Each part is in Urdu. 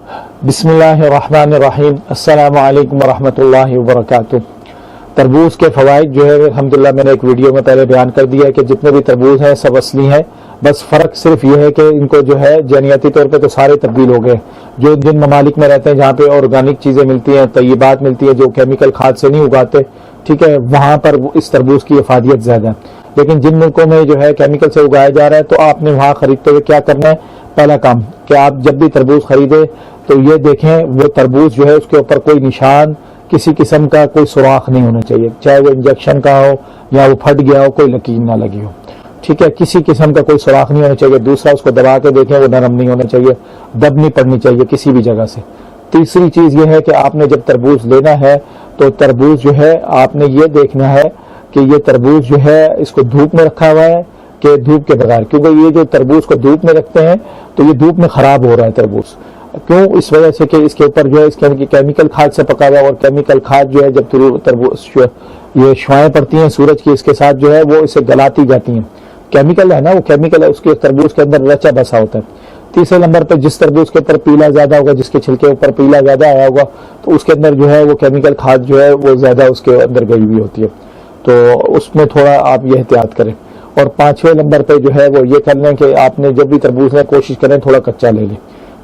بسم اللہ الرحمن الرحیم، السلام علیکم ورحمۃ اللہ وبرکاتہ۔ تربوز کے فوائد جو ہے الحمدللہ میں نے ایک ویڈیو میں پہلے بیان کر دیا ہے کہ جتنے بھی تربوز ہیں سب اصلی ہیں، بس فرق صرف یہ ہے کہ ان کو جو ہے جینیاتی طور پہ تو سارے تبدیل ہو گئے، جو جن ممالک میں رہتے ہیں جہاں پہ آرگینک چیزیں ملتی ہیں، طیبات ملتی ہیں جو کیمیکل کھاد سے نہیں اگاتے، ٹھیک ہے، وہاں پر اس تربوز کی افادیت زیادہ ہے۔ لیکن جن ملکوں میں جو ہے کیمیکل سے اگایا جا رہا ہے تو آپ نے وہاں خریدتے ہوئے کیا کرنا ہے؟ پہلا کام کہ آپ جب بھی تربوز خریدے تو یہ دیکھیں وہ تربوز جو ہے اس کے اوپر کوئی نشان، کسی قسم کا کوئی سوراخ نہیں ہونا چاہیے، چاہے وہ انجیکشن کا ہو یا وہ پھٹ گیا ہو، کوئی لکیر نہ لگی ہو، ٹھیک ہے، کسی قسم کا کوئی سوراخ نہیں ہونا چاہیے۔ دوسرا، اس کو دبا کے دیکھیں وہ نرم نہیں ہونا چاہیے، دب نہیں پڑنی چاہیے کسی بھی جگہ سے۔ تیسری چیز یہ ہے کہ آپ نے جب تربوز لینا ہے تو تربوز جو ہے آپ نے یہ دیکھنا ہے کہ یہ تربوز جو ہے اس کو دھوپ میں رکھا ہوا ہے کہ دھوپ کے بغیر، کیونکہ یہ جو تربوز کو دھوپ میں رکھتے ہیں تو یہ دھوپ میں خراب ہو رہا ہے تربوز، کیوں؟ اس وجہ سے کہ اس کے اوپر جو ہے اس کے کیمیکل کھاد سے پکا ہوا، اور کیمیکل کھاد جو ہے جب تربوز یہ شعائیں پڑتی ہیں سورج کی اس کے ساتھ جو ہے وہ اسے گلاتی جاتی ہیں، کیمیکل ہے نا، وہ کیمیکل ہے اس کے تربوز کے اندر رچا بسا ہوتا ہے۔ تیسرے نمبر پہ جس تربوز کے اوپر پیلا زیادہ ہوگا، جس کے چھلکے اوپر پیلا زیادہ آیا ہوگا تو اس کے اندر جو ہے وہ کیمیکل کھاد جو ہے وہ زیادہ اس کے اندر گئی ہوئی ہوتی ہے، تو اس میں تھوڑا آپ یہ احتیاط کریں۔ اور پانچویں نمبر پہ جو ہے وہ یہ کر لیں کہ آپ نے جب بھی تربوز لیں کوشش کریں تھوڑا کچا لے لیں،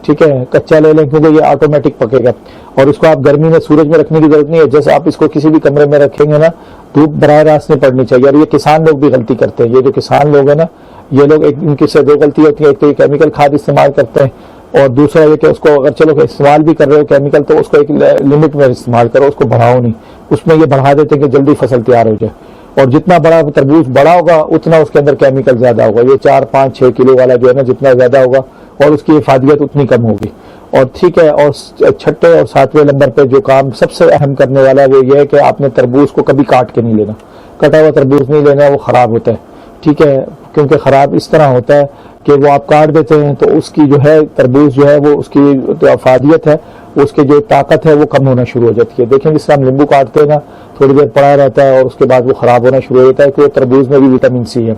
ٹھیک ہے، کچا لے لیں کیونکہ یہ آٹومیٹک پکے گا، اور اس کو آپ گرمی میں سورج میں رکھنے کی ضرورت نہیں ہے، جیسے آپ اس کو کسی بھی کمرے میں رکھیں گے نا دھوپ براہ راست نہیں پڑنی چاہیے۔ اور یہ کسان لوگ بھی غلطی کرتے ہیں، یہ جو کسان لوگ ہیں نا یہ لوگ ان کی سے دو غلطی ہوتی ہے، ایک تو یہ کیمیکل کھاد استعمال کرتے ہیں، اور دوسرا یہ کہ اس کو اگر چلو استعمال بھی کر رہے ہو کیمیکل تو اس کو ایک لمٹ میں استعمال کرو، اس کو بڑھاؤ نہیں، اس میں یہ بڑھا دیتے ہیں کہ جلدی فصل تیار ہو جائے، اور جتنا بڑا تربوز بڑا ہوگا اتنا اس کے اندر کیمیکل زیادہ ہوگا، یہ 4 5 6 کلو والا جو ہے نا جتنا زیادہ ہوگا اور اس کی افادیت اتنی کم ہوگی، اور ٹھیک ہے۔ اور چھٹے اور ساتویں نمبر پہ جو کام سب سے اہم کرنے والا ہے وہ یہ ہے کہ آپ نے تربوز کو کبھی کاٹ کے نہیں لینا، کٹا ہوا تربوز نہیں لینا، وہ خراب ہوتا ہے، ٹھیک ہے، کیونکہ خراب اس طرح ہوتا ہے کہ وہ آپ کاٹ دیتے ہیں تو اس کی جو ہے تربوز جو ہے وہ اس کی جو افادیت ہے، اس کی جو طاقت ہے وہ کم ہونا شروع ہو جاتی ہے۔ دیکھیں جس طرح ہم لیمبو کاٹتے ہیں نا تھوڑی دیر پڑا رہتا ہے اور اس کے بعد وہ خراب ہونا شروع ہو جاتا ہے، کہ وہ تربوز میں بھی وٹامن سی ہے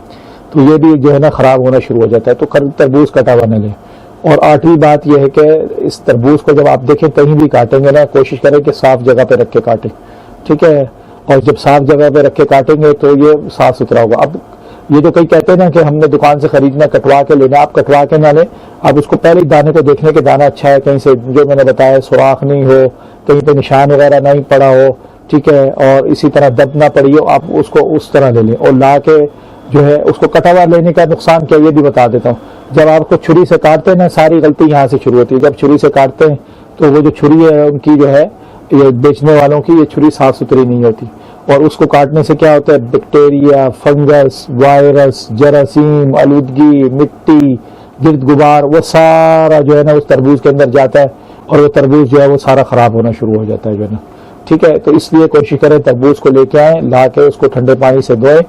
تو یہ بھی جو ہے نا خراب ہونا شروع ہو جاتا ہے، تو تربوز کٹا ہوا نہ لیں۔ اور 8ویں بات یہ ہے کہ اس تربوز کو جب آپ دیکھیں کہیں بھی کاٹیں گے نا کوشش کریں کہ صاف جگہ پہ رکھ کے کاٹیں، ٹھیک ہے، اور جب صاف جگہ پہ رکھ کے کاٹیں گے تو یہ صاف ستھرا ہوگا۔ اب یہ جو کئی کہتے ہیں نا کہ ہم نے دکان سے خریدنا کٹوا کے لینا، آپ کٹوا کے نہ لیں، آپ اس کو پہلے دانے کو دیکھنے کے دانا اچھا ہے، کہیں سے جو میں نے بتایا سوراخ نہیں ہو، کہیں پہ نشان وغیرہ نہیں پڑا ہو، ٹھیک ہے، اور اسی طرح دب نہ پڑی ہو، آپ اس کو اس طرح لے لیں۔ اور لا کے جو ہے اس کو کٹا ہوا لینے کا نقصان کیا یہ بھی بتا دیتا ہوں، جب آپ کو چھری سے کاٹتے ہیں نا ساری غلطی یہاں سے شروع ہوتی ہے، جب چھری سے کاٹتے ہیں تو وہ جو چھری ہے ان کی جو ہے یہ بیچنے والوں کی یہ چھری صاف ستھری نہیں ہوتی، اور اس کو کاٹنے سے کیا ہوتا ہے بیکٹیریا، فنگس، وائرس، جراثیم، آلودگی، مٹی، گرد غبار، وہ سارا جو ہے نا اس تربوز کے اندر جاتا ہے اور وہ تربوز جو ہے وہ سارا خراب ہونا شروع ہو جاتا ہے جو ہے نا، ٹھیک ہے۔ تو اس لیے کوشش کریں تربوز کو لے کے آئیں، لا کے اس کو ٹھنڈے پانی سے دھوئیں،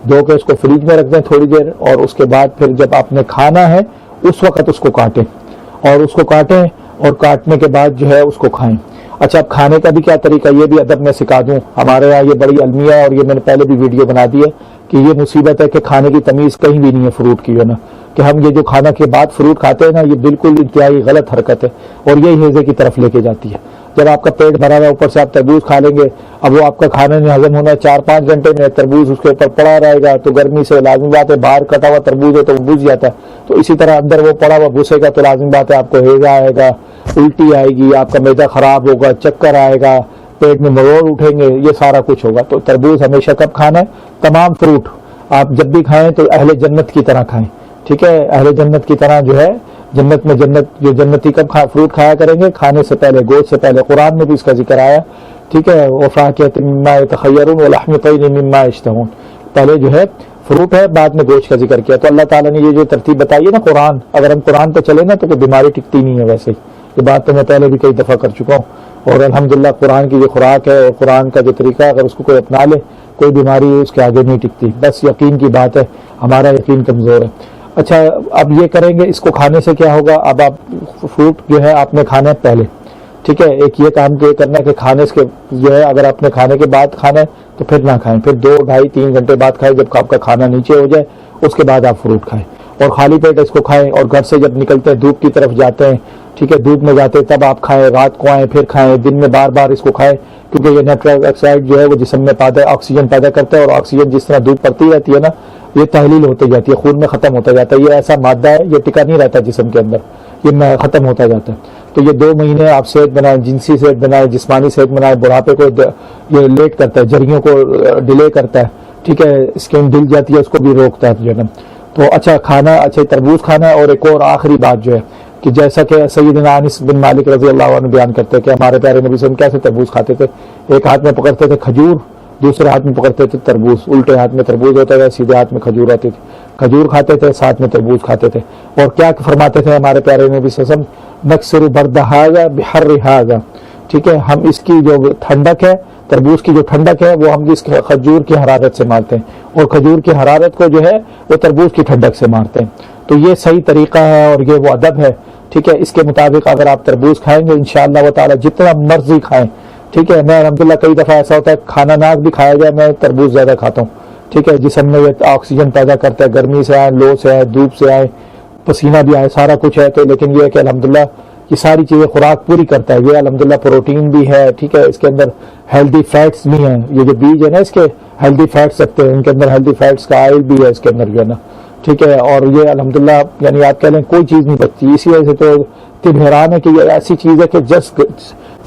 دھو کے اس کو فریج میں رکھ دیں تھوڑی دیر، اور اس کے بعد پھر جب آپ نے کھانا ہے اس وقت اس کو کاٹیں، اور اس کو کاٹیں اور کاٹنے کے بعد جو ہے اس کو کھائیں۔ اچھا، اب کھانے کا بھی کیا طریقہ یہ بھی ادب میں سکھا دوں، ہمارے یہاں یہ بڑی المیہ ہے اور یہ میں نے پہلے بھی ویڈیو بنا دی ہے کہ یہ مصیبت ہے کہ کھانے کی تمیز کہیں بھی نہیں ہے فروٹ کی ہے نا، کہ ہم یہ جو کھانا کے بعد فروٹ کھاتے ہیں نا یہ بالکل انتہائی غلط حرکت ہے، اور یہ ہیضے کی طرف لے کے جاتی ہے۔ جب آپ کا پیٹ بھرا ہوا اوپر سے آپ تربوز کھا لیں گے، اب وہ آپ کا کھانا نہیں ہضم ہونا، 4 5 گھنٹے میں تربوز اس کے اوپر پڑا رہے گا تو گرمی سے لازمی بات ہے باہر کٹا ہوا تربوز ہے تو وہ بجھ جاتا ہے، تو اسی طرح اندر وہ پڑا ہوا گھسے گا تو لازمی بات ہے آپ کو ہیضہ آئے گا، الٹی آئے گی، آپ کا معدہ خراب ہوگا، چکر آئے گا، پیٹ میں مروڑ اٹھیں گے، یہ سارا کچھ ہوگا۔ تو تربوز ہمیشہ کب کھانا ہے؟ تمام فروٹ آپ جب بھی کھائیں تو اہل جنت کی طرح کھائیں، ٹھیک ہے، اہل جنت کی طرح جو ہے جنت میں جو جنتی کب فروٹ کھایا کریں گے؟ کھانے سے پہلے، گوشت سے پہلے، قرآن میں بھی اس کا ذکر آیا، ٹھیک ہے، وفاکہۃ مما یتخیرون ولحم طیر مما یشتہون، پہلے جو ہے فروٹ ہے بعد میں گوشت کا ذکر کیا۔ تو اللہ تعالیٰ نے یہ جو ترتیب بتائی ہے نا قرآن، اگر ہم قرآن پہ چلیں نا تو کوئی بیماری ٹکتی نہیں ہے، ویسے یہ بات تو میں پہلے بھی کئی دفعہ کر چکا ہوں، اور الحمدللہ قرآن کی یہ خوراک ہے اور قرآن کا جو طریقہ ہے اگر اس کو کوئی اپنا لے کوئی بیماری اس کے آگے نہیں ٹکتی، بس یقین کی بات ہے، ہمارا یقین کمزور ہے۔ اچھا، اب یہ کریں گے، اس کو کھانے سے کیا ہوگا؟ اب آپ فروٹ جو ہے آپ نے کھانا ہے پہلے، ٹھیک ہے، ایک یہ کام یہ کرنا ہے کہ کھانے کے جو ہے اگر آپ نے کھانے کے بعد کھانا ہے تو پھر نہ کھائیں، پھر 2 2.5 3 گھنٹے بعد کھائیں، جب آپ کا کھانا نیچے ہو جائے اس کے بعد آپ فروٹ کھائیں، اور خالی پیٹ اس کو کھائیں، اور گھر سے جب نکلتے ہیں دھوپ کی طرف جاتے ہیں ٹھیک ہے، دھوپ میں جاتے تب آپ کھائیں، رات کو آئیں پھر کھائیں، دن میں بار بار اس کو کھائیں، کیونکہ یہ نائٹرس آکسائڈ جو ہے وہ جسم میں آکسیجن پیدا کرتا ہے، اور آکسیجن جس طرح دھوپ پڑتی رہتی ہے نا، یہ تحلیل ہوتی جاتی ہے، خون میں ختم ہوتا جاتا ہے، یہ ایسا مادہ ہے یہ ٹکا نہیں رہتا جسم کے اندر، یہ ختم ہوتا جاتا ہے۔ تو یہ 2 مہینے آپ صحت بنائیں، جنسی صحت بنائیں، جسمانی صحت بنائیں، بڑھاپے کو یہ لیٹ کرتا ہے، جھریوں کو ڈیلے کرتا ہے، ٹھیک ہے، اسکن ڈل جاتی ہے اس کو بھی روکتا ہے جو ہے نا۔ تو اچھا کھانا، اچھا تربوز کھانا ہے۔ اور ایک اور آخری بات جو ہے کہ جیسا کہ سیدنا انس بن مالک رضی اللہ عنہ بیان کرتے ہیں کہ ہمارے پیارے نبی صلی اللہ علیہ وسلم کیسے تربوز کھاتے تھے، ایک ہاتھ میں پکڑتے تھے کھجور، دوسرے ہاتھ میں پکڑتے تھے تربوز، الٹے ہاتھ میں تربوز ہوتا تھا، سیدھے ہاتھ میں کھجور ہوتی تھی، کھجور کھاتے تھے ساتھ میں تربوز کھاتے تھے۔ اور کیا فرماتے تھے ہمارے پیارے نبی صلی اللہ علیہ وسلم، نکسر برد ھذا بحر ھذا، ٹھیک ہے، ہم اس کی جو ٹھنڈک ہے، تربوز کی جو ٹھنڈک ہے وہ ہم اس کھجور کی حرارت سے مارتے ہیں، اور کھجور کی حرارت کو جو ہے وہ تربوز کی ٹھنڈک سے مارتے ہیں۔ تو یہ صحیح طریقہ ہے اور یہ وہ ادب ہے، ٹھیک ہے۔ اس کے مطابق اگر آپ تربوز کھائیں گے انشاءاللہ تعالی جتنا مرضی کھائیں، ٹھیک ہے۔ میں الحمدللہ کئی دفعہ ایسا ہوتا ہے کھانا ناک بھی کھایا جائے میں تربوز زیادہ کھاتا ہوں، ٹھیک ہے، جسم میں یہ آکسیجن پیدا کرتا ہے، گرمی سے آئے، لو سے آئے، دھوپ سے آئے، پسینہ بھی آئے، سارا کچھ ہے۔ تو لیکن یہ ہے کہ الحمدللہ یہ ساری چیزیں خوراک پوری کرتا ہے، یہ الحمدللہ پروٹین بھی ہے، ٹھیک ہے، اس کے اندر ہیلدی فیٹس بھی ہیں، یہ جو بیج ہے نا اس کے ہیلدی فیٹس رکھتے ہیں، ان کے اندر ہیلدی فیٹس کا آئل بھی ہے اس کے اندر جو ہے نا، ٹھیک ہے۔ اور یہ الحمدللہ یعنی آپ کہہ لیں کوئی چیز نہیں بچتی، اسی وجہ سے تو طب حیران ہے کہ یہ ایسی چیز ہے کہ جس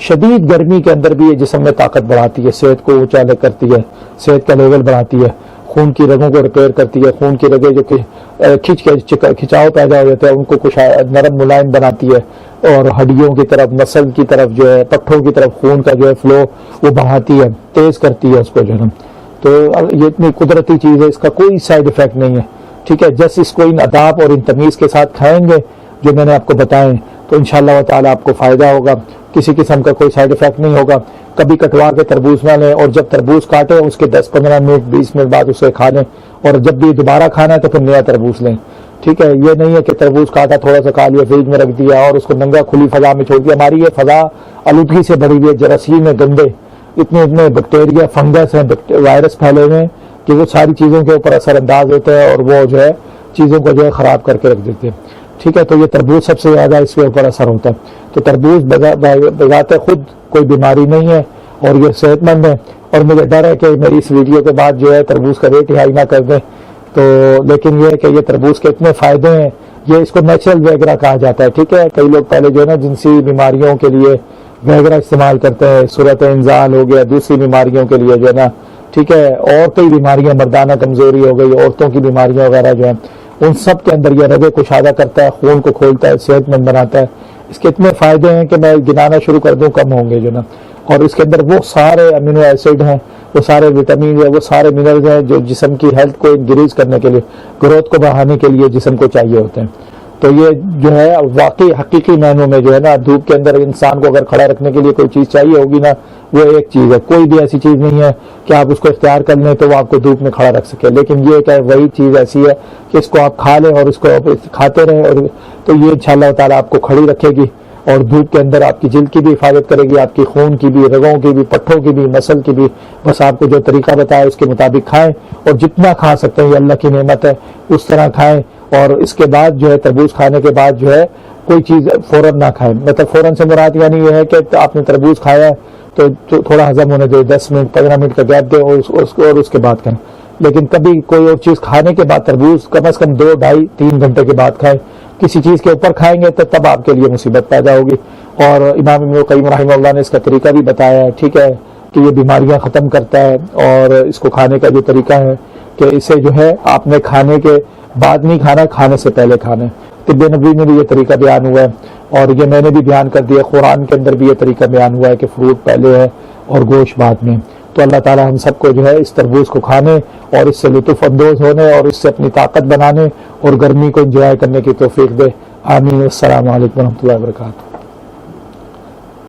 شدید گرمی کے اندر بھی یہ جسم میں طاقت بڑھاتی ہے، صحت کو اونچا کرتی ہے، صحت کا لیول بڑھاتی ہے، خون کی رگوں کو ریپیئر کرتی ہے، خون کی رگیں جو کھچاؤ پیدا ہو جاتا ہے ان کو کچھ نرم ملائم بناتی ہے، اور ہڈیوں کی طرف، مسل کی طرف جو ہے، پٹھوں کی طرف خون کا جو ہے فلو وہ بڑھاتی ہے، تیز کرتی ہے اس کو جو ہے۔ تو یہ اتنی قدرتی چیز ہے، اس کا کوئی سائیڈ افیکٹ نہیں ہے، ٹھیک ہے۔ جس اس کو ان آداب اور ان تمیز کے ساتھ کھائیں گے جو میں نے آپ کو بتائیں تو انشاءاللہ تعالی آپ کو فائدہ ہوگا، کسی قسم کا کوئی سائیڈ افیکٹ نہیں ہوگا۔ کبھی کٹوا کے تربوز نہ لیں، اور جب تربوز کاٹیں اس کے 10-15 منٹ 20 منٹ بعد اسے کھا لیں، اور جب بھی دوبارہ کھانا ہے تو پھر نیا تربوز لیں، ٹھیک ہے۔ یہ نہیں ہے کہ تربوز کاٹا تھوڑا سا کھا لیا فریج میں رکھ دیا اور اس کو ننگا کھلی فضا میں چھوڑ دیا۔ ہماری یہ فضا آلودگی سے بھری ہوئی ہے، جراثیم ہے گندے، اتنے بیکٹیریا، فنگس ہیں، وائرس پھیلے ہوئے ہیں کہ وہ ساری چیزوں کے اوپر اثر انداز ہوتے ہیں اور وہ جو ہے چیزوں کو جو ہے خراب کر کے رکھ دیتے ہیں، ٹھیک ہے۔ تو یہ تربوز سب سے زیادہ اس کے اوپر اثر ہوتا ہے۔ تو تربوز بذات خود کوئی بیماری نہیں ہے اور یہ صحت مند ہے، اور مجھے ڈر ہے کہ میری اس ویڈیو کے بعد جو ہے تربوز کا ریٹ ہائی نہ کر دیں تو، لیکن یہ ہے کہ یہ تربوز کے اتنے فائدے ہیں، یہ اس کو نیچرل ویگرا کہا جاتا ہے، ٹھیک ہے۔ کئی لوگ پہلے جو ہے نا جنسی بیماریوں کے لیے ویگرا استعمال کرتے ہیں، صورت انزال ہو گیا، دوسری بیماریوں کے لیے جو ہے نا، ٹھیک ہے، اور کئی بیماریاں، مردانہ کمزوری ہو گئی، عورتوں کی بیماریاں وغیرہ جو ہیں، ان سب کے اندر یہ رگیں کشادہ کرتا ہے، خون کو کھولتا ہے، صحت مند بناتا ہے۔ اس کے اتنے فائدے ہیں کہ میں گنانا شروع کر دوں کم ہوں گے جو نا۔ اور اس کے اندر وہ سارے امینو ایسڈ ہیں، وہ سارے وٹامن ہیں، وہ سارے منرلز ہیں جو جسم کی ہیلتھ کو انکریز کرنے کے لیے، گروتھ کو بڑھانے کے لیے جسم کو چاہیے ہوتے ہیں۔ تو یہ جو ہے واقعی حقیقی معنوں میں جو ہے نا دھوپ کے اندر انسان کو اگر کھڑا رکھنے کے لیے کوئی چیز چاہیے ہوگی نا، وہ ایک چیز ہے، کوئی بھی ایسی چیز نہیں ہے کہ آپ اس کو اختیار کر لیں تو وہ آپ کو دھوپ میں کھڑا رکھ سکے، لیکن یہ کہ وہی چیز ایسی ہے کہ اس کو آپ کھا لیں اور اس کو کھاتے رہیں، اور تو یہ انشاءاللہ تعالیٰ آپ کو کھڑی رکھے گی، اور دھوپ کے اندر آپ کی جلد کی بھی حفاظت کرے گی، آپ کی خون کی بھی، رگوں کی بھی، پٹھوں کی بھی، مسل کی بھی۔ بس آپ کو جو طریقہ بتایا اس کے مطابق کھائیں، اور جتنا کھا سکتے ہیں، یہ اللہ کی نعمت ہے، اس طرح کھائیں۔ اور اس کے بعد جو ہے تربوز کھانے کے بعد جو ہے کوئی چیز فوراً نہ کھائیں، مطلب فوراً سے مراد یعنی یہ ہے کہ آپ نے تربوز کھایا ہے تو تھوڑا ہضم ہونے دے، 10 منٹ 15 منٹ کا گیپ دیں اور اس کے بعد کھائیں۔ لیکن کبھی کوئی اور چیز کھانے کے بعد تربوز کم از کم 2 ڈھائی 3 گھنٹے کے بعد کھائیں۔ کسی چیز کے اوپر کھائیں گے تو تب آپ کے لیے مصیبت پیدا ہوگی۔ اور امام ابن القیم رحمہ اللہ نے اس کا طریقہ بھی بتایا ہے، ٹھیک ہے، کہ یہ بیماریاں ختم کرتا ہے، اور اس کو کھانے کا جو طریقہ ہے کہ اسے جو ہے آپ نے کھانے کے بعد نہیں کھانا، کھانے سے پہلے کھانا ہے۔ طب نبوی میں بھی یہ طریقہ بیان ہوا ہے، اور یہ میں نے بھی بیان کر دیا، قرآن کے اندر بھی یہ طریقہ بیان ہوا ہے کہ فروٹ پہلے ہے اور گوشت بعد میں۔ تو اللہ تعالی ہم سب کو جو ہے اس تربوز کو کھانے اور اس سے لطف اندوز ہونے اور اس سے اپنی طاقت بنانے اور گرمی کو انجوائے کرنے کی توفیق دے، آمین۔ السلام علیکم ورحمۃ اللہ وبرکاتہ۔